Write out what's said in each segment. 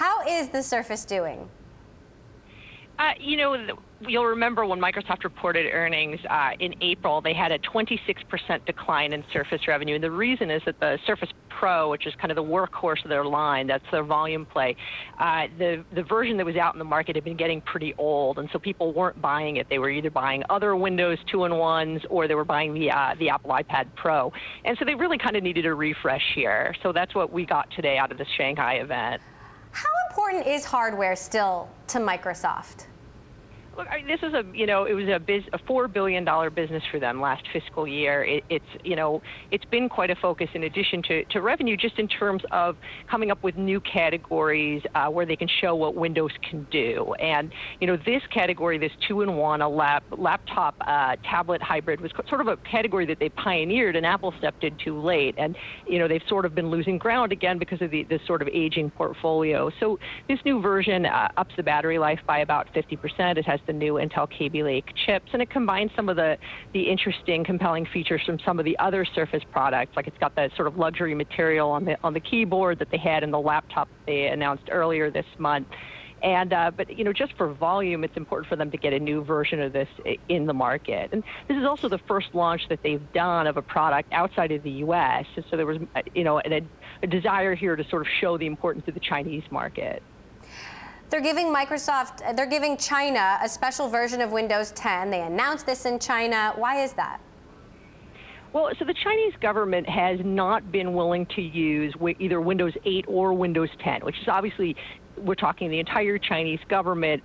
How is the Surface doing? You'll remember when Microsoft reported earnings in April, they had a 26% decline in Surface revenue. And the reason is that the Surface Pro, which is kind of the workhorse of their line, that's their volume play, the version that was out in the market had been getting pretty old. And so people weren't buying it. They were either buying other Windows 2-in-1s or they were buying the Apple iPad Pro. And so they really kind of needed a refresh here. So that's what we got today out of the Shanghai event. How important is hardware still to Microsoft? Look, this is it was a $4 billion business for them last fiscal year. It's been quite a focus in addition to revenue, just in terms of coming up with new categories where they can show what Windows can do. And, this category, this 2-in-1, a laptop tablet hybrid, was sort of a category that they pioneered and Apple stepped in too late. And, they've sort of been losing ground again because of this sort of aging portfolio. So this new version ups the battery life by about 50%. It has the new Intel Kaby Lake chips, and it combines some of the interesting, compelling features from some of the other Surface products. Like it's got the sort of luxury material on the keyboard that they had in the laptop they announced earlier this month. And but just for volume, it's important for them to get a new version of this in the market. And this is also the first launch that they've done of a product outside of the U.S. So there was a desire here to sort of show the importance of the Chinese market. They're giving China a special version of Windows 10. They announced this in China. Why is that? Well, so the Chinese government has not been willing to use either Windows 8 or Windows 10, which is obviously, we're talking the entire Chinese government,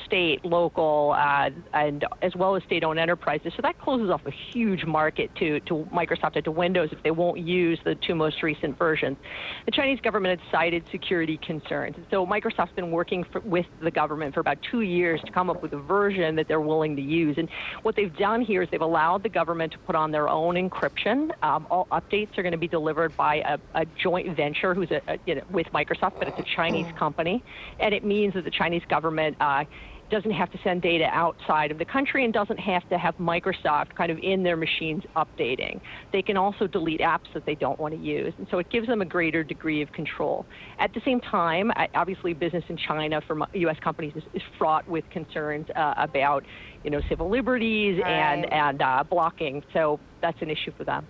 state, local, and as well as state-owned enterprises. So that closes off a huge market to Microsoft and to Windows if they won't use the two most recent versions. The Chinese government had cited security concerns. And so Microsoft's been working with the government for about 2 years to come up with a version that they're willing to use. And what they've done here is they've allowed the government to put on their own encryption. All updates are going to be delivered by a joint venture who's with Microsoft, but it's a Chinese company, and it means that the Chinese government doesn't have to send data outside of the country and doesn't have to have Microsoft kind of in their machines updating. They can also delete apps that they don't want to use, and so it gives them a greater degree of control. At the same time, obviously business in China for U.S. companies is fraught with concerns about civil liberties and blocking, so that's an issue for them.